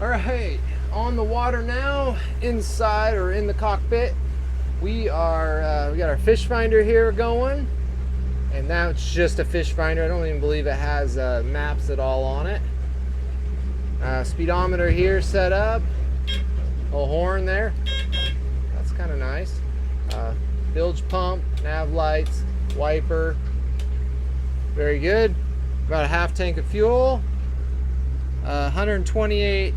All right, on the water now, inside or in the cockpit. We got our fish finder here going, and now it's just a fish finder. I don't even believe it has maps at all on it. Speedometer here set up, a horn there. That's kind of nice. Bilge pump, nav lights, wiper. Very good. About a half tank of fuel. 128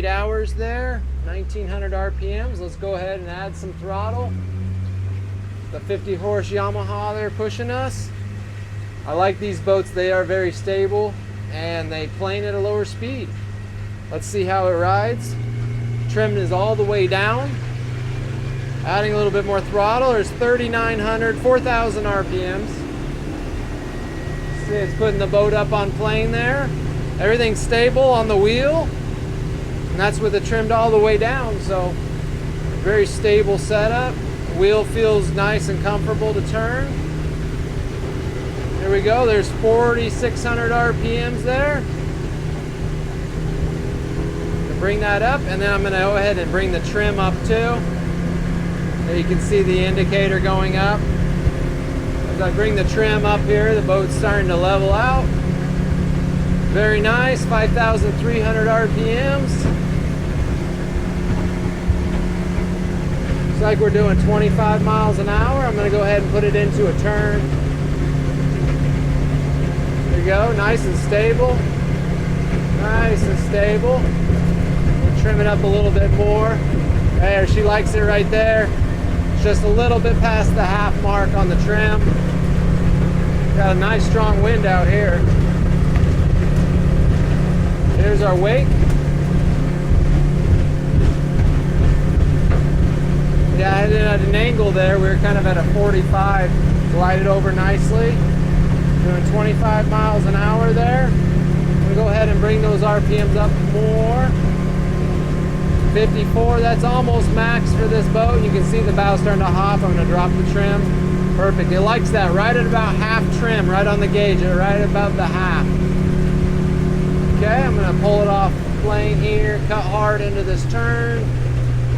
hours there, 1900 RPMs. Let's go ahead and add some throttle. The 50 horse Yamaha there pushing us. I like these boats. They are very stable and they plane at a lower speed. Let's see how it rides. Trim is all the way down. Adding a little bit more throttle. There's 3,900, 4,000 RPMs. See, it's putting the boat up on plane there. Everything's stable on the wheel, and that's with it trimmed all the way down, so very stable setup. The wheel feels nice and comfortable to turn. There we go, there's 4,600 RPMs there. Bring that up, and then I'm going to go ahead and bring the trim up too. There you can see the indicator going up. As I bring the trim up here, the boat's starting to level out. Very nice, 5,300 RPMs. Looks like we're doing 25 miles an hour. I'm going to go ahead and put it into a turn. There you go, nice and stable. Nice and stable. We'll trim it up a little bit more. There, she likes it right there. Just a little bit past the half mark on the trim. Got a nice strong wind out here. Here's our wake. Yeah, I did at an angle there. We were kind of at a 45. Glided over nicely. Doing 25 miles an hour there. I'm gonna go ahead and bring those RPMs up more. 54, that's almost max for this boat. You can see the bow starting to hop. I'm gonna drop the trim. Perfect, it likes that right at about half trim, right on the gauge, right about the half. Okay, I'm gonna pull it off plane here, cut hard into this turn.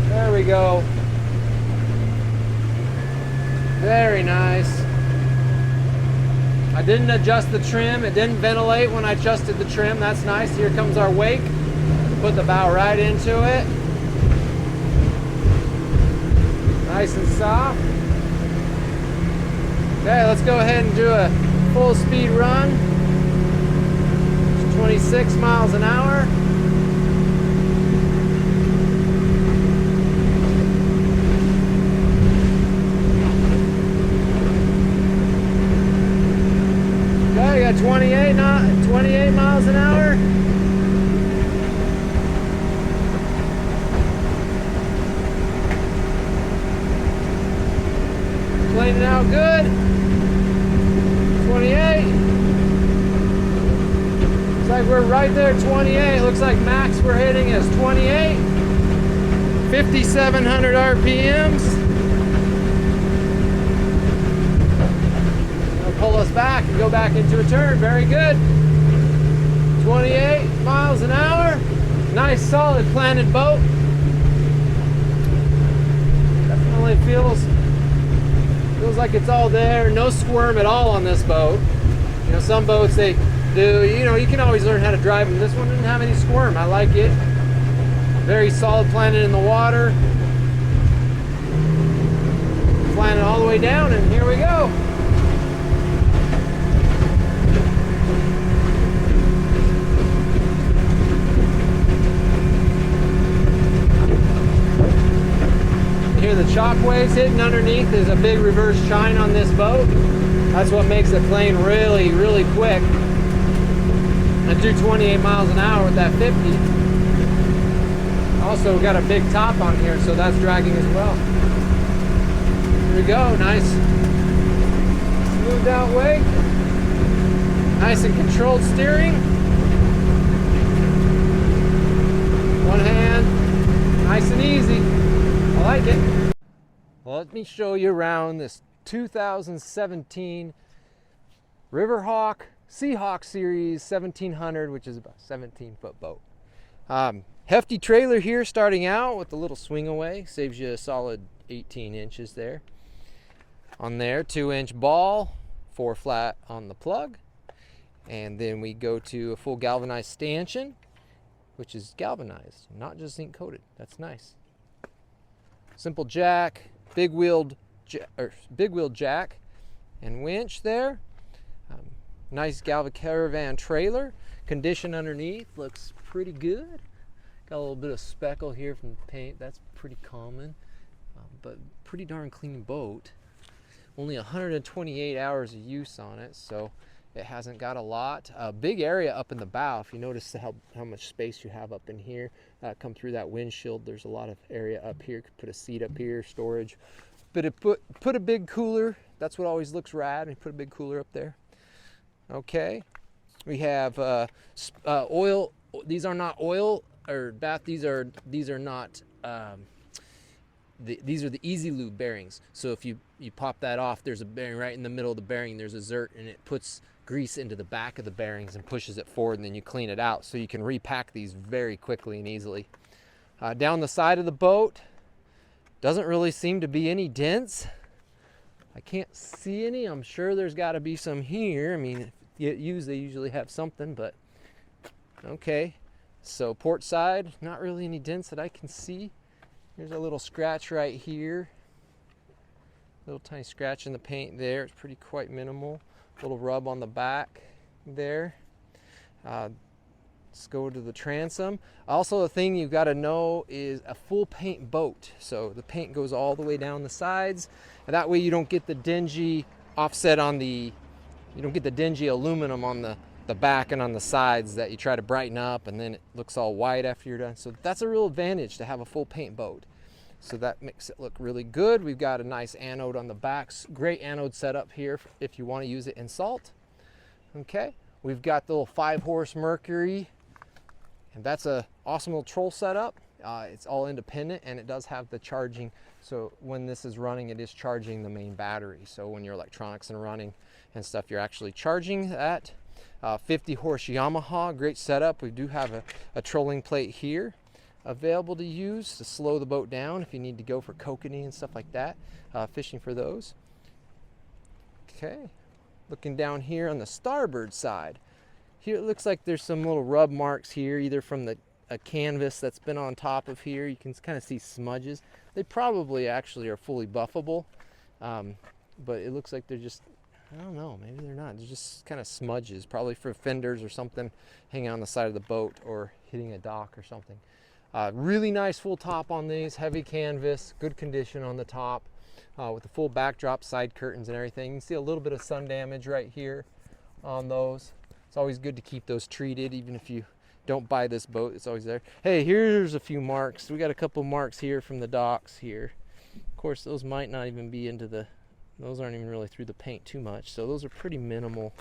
There we go. Very nice. I didn't adjust the trim. It didn't ventilate when I adjusted the trim. That's nice. Here comes our wake. Put the bow right into it. Nice and soft. Okay, let's go ahead and do a full speed run. 26 miles an hour. Okay, we got 28 miles an hour. Planing out good. 28. Looks like we're right there, 28. Looks like max we're hitting is 28. 5,700 RPMs. It'll pull us back and go back into a turn. Very good. 28 miles an hour. Nice, solid planted boat. Definitely feels like it's all there. No squirm at all on this boat. You know, some boats they do, you know, you can always learn how to drive them. This one didn't have any squirm. I like it. Very solid planted in the water. Planted all the way down, and here we go. Hear the shock waves hitting underneath. There's a big reverse chine on this boat. That's what makes it plane really, really quick. I do 28 miles an hour with that 50. Also got a big top on here, so that's dragging as well. Here we go, nice smoothed out wake. Nice and controlled steering. One hand, nice and easy. I like it. Well, let me show you around this 2017 Seahawk Series 1700, which is about a 17-foot boat. Hefty trailer here starting out with a little swing away. Saves you a solid 18 inches there. On there, 2-inch ball, 4 flat on the plug. And then we go to a full galvanized stanchion, which is galvanized, not just zinc coated. That's nice. Simple jack, big wheeled jack and winch there. Nice Galva Caravan trailer. Condition underneath looks pretty good. Got a little bit of speckle here from the paint. That's pretty common, but pretty darn clean boat. Only 128 hours of use on it, so it hasn't got a lot. Big area up in the bow. If you notice how much space you have up in here, come through that windshield, there's a lot of area up here. Could put a seat up here, storage. But it put a big cooler. That's what always looks rad. And put a big cooler up there. Okay, we have oil. These are not oil or bath. These are not. These are the Easy Lube bearings. So if you pop that off, there's a bearing right in the middle of the bearing. There's a zert, and it puts grease into the back of the bearings and pushes it forward, and then you clean it out. So you can repack these very quickly and easily. Down the side of the boat, doesn't really seem to be any dents. I can't see any. I'm sure there's got to be some here. I mean, they usually have something, but okay. So port side, not really any dents that I can see. Here's a little scratch right here. Little tiny scratch in the paint there. It's pretty quite minimal. Little rub on the back there. Let's go to the transom. Also, the thing you've got to know is a full paint boat. So the paint goes all the way down the sides. And that way you don't get the dingy offset on the, you don't get the dingy aluminum on the back and on the sides that you try to brighten up and then it looks all white after you're done. So that's a real advantage to have a full paint boat. So that makes it look really good. We've got a nice anode on the back. Great anode setup here if you want to use it in salt. Okay, we've got the little 5-horse Mercury, and that's a awesome little troll setup. It's all independent and it does have the charging. So when this is running, it is charging the main battery. So when your electronics are running and stuff, you're actually charging that. 50-horse Yamaha, great setup. We do have a trolling plate here available to use to slow the boat down if you need to go for kokanee and stuff like that, fishing for those. Okay, looking down here on the starboard side. Here it looks like there's some little rub marks here, either from a canvas that's been on top of here. You can kind of see smudges. They probably actually are fully buffable, but it looks like they're just, I don't know, maybe they're not. They're just kind of smudges, probably for fenders or something hanging on the side of the boat or hitting a dock or something. Really nice full top on these, heavy canvas, good condition on the top, with the full backdrop, side curtains and everything. You can see a little bit of sun damage right here on those. It's always good to keep those treated, even if you don't buy this boat, it's always there. Hey, here's a few marks. We got a couple marks here from the docks here. Of course, those might not even be into the, those aren't even really through the paint too much. So those are pretty minimal,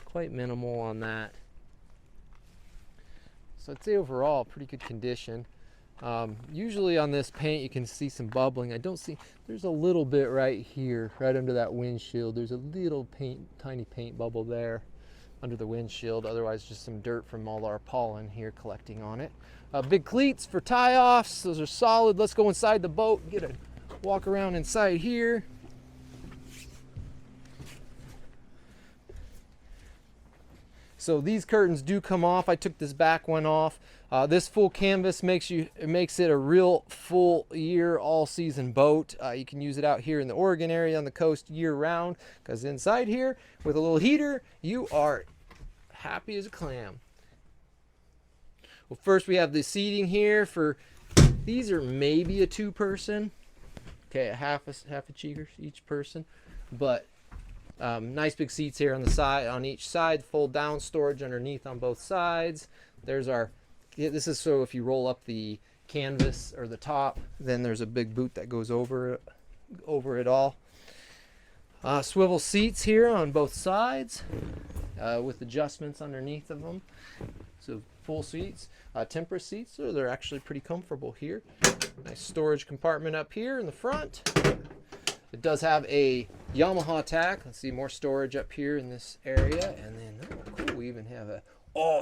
quite minimal on that. So I'd say overall, pretty good condition. Usually on this paint, you can see some bubbling. I don't see, there's a little bit right here, right under that windshield. There's a little tiny paint bubble there under the windshield. Otherwise, just some dirt from all our pollen here collecting on it. Big cleats for tie-offs. Those are solid. Let's go inside the boat and get a walk around inside here. So these curtains do come off. I took this back one off. This full canvas makes it a real full year, all season boat. You can use it out here in the Oregon area on the coast year round, because inside here with a little heater, you are happy as a clam. Well, first we have the seating here for, these are maybe a 2-person. Okay, a half a cheater each person, but nice big seats here on the side, on each side, fold down storage underneath on both sides. There's our, this is so if you roll up the canvas or the top, then there's a big boot that goes over it all. Swivel seats here on both sides with adjustments underneath of them. So full seats, temper seats, so they're actually pretty comfortable here. Nice storage compartment up here in the front. It does have a Yamaha tack. Let's see, more storage up here in this area. And then, oh, cool, we even have a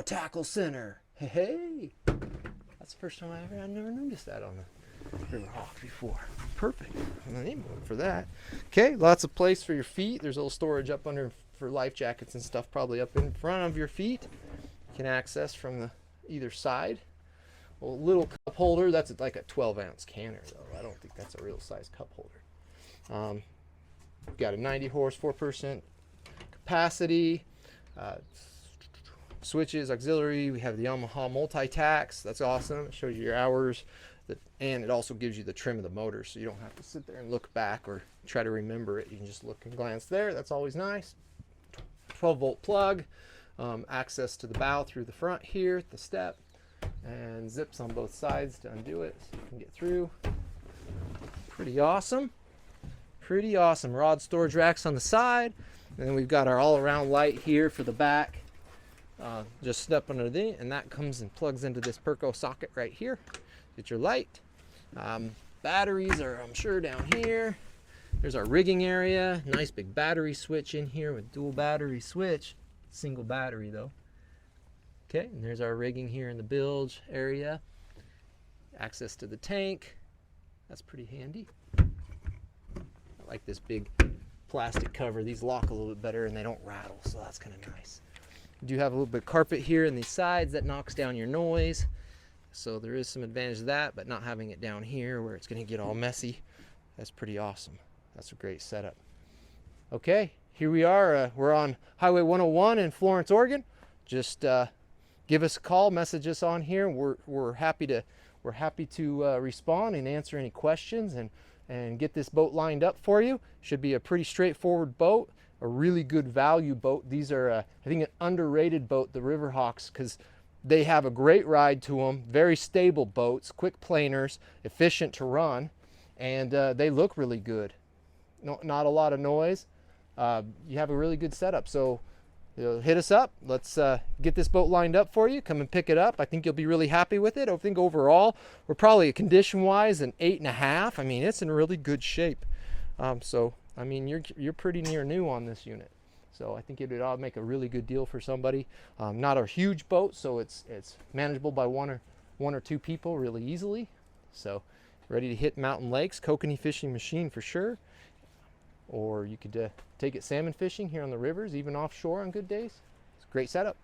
tackle center. Hey, That's the first time I've never noticed that on the River Hawk before. Perfect. I'm the name for that. Okay, lots of place for your feet. There's a little storage up under for life jackets and stuff, probably up in front of your feet. You can access from the either side. A little cup holder. That's like a 12-ounce canner, though. I don't think that's a real size cup holder. Got a 90 horse, 4% capacity. Switches, auxiliary. We have the Yamaha multi-tax. That's awesome. It shows you your hours, and it also gives you the trim of the motor, so you don't have to sit there and look back or try to remember it. You can just look and glance there. That's always nice. 12-volt plug. Access to the bow through the front here at the step, and zips on both sides to undo it so you can get through. Pretty awesome. Pretty awesome. Rod storage racks on the side, and then we've got our all-around light here for the back. Just step under the, and that comes and plugs into this Perco socket right here. Get your light. Batteries are, I'm sure, down here. There's our rigging area. Nice big battery switch in here with dual battery switch. Single battery though. Okay, and there's our rigging here in the bilge area. Access to the tank. That's pretty handy. I like this big plastic cover. These lock a little bit better and they don't rattle, so that's kind of nice. You do have a little bit of carpet here in these sides that knocks down your noise. So there is some advantage to that, but not having it down here where it's going to get all messy. That's pretty awesome. That's a great setup. Okay, here we are. We're on Highway 101 in Florence, Oregon. Just give us a call, message us on here. We're happy to respond and answer any questions and get this boat lined up for you. Should be a pretty straightforward boat, a really good value boat. These are I think an underrated boat, the Riverhawks, because they have a great ride to them. Very stable boats, quick planers, efficient to run, and they look really good. Not a lot of noise. You have a really good setup, so hit us up. Let's get this boat lined up for you. Come and pick it up. I think you'll be really happy with it. I think overall we're probably condition wise an 8.5. I mean, it's in really good shape. So I mean, you're pretty near new on this unit, so I think it would make a really good deal for somebody. Not a huge boat, so it's manageable by one or two people really easily. So ready to hit mountain lakes, kokanee fishing machine for sure. Or you could take it salmon fishing here on the rivers, even offshore on good days. It's a great setup.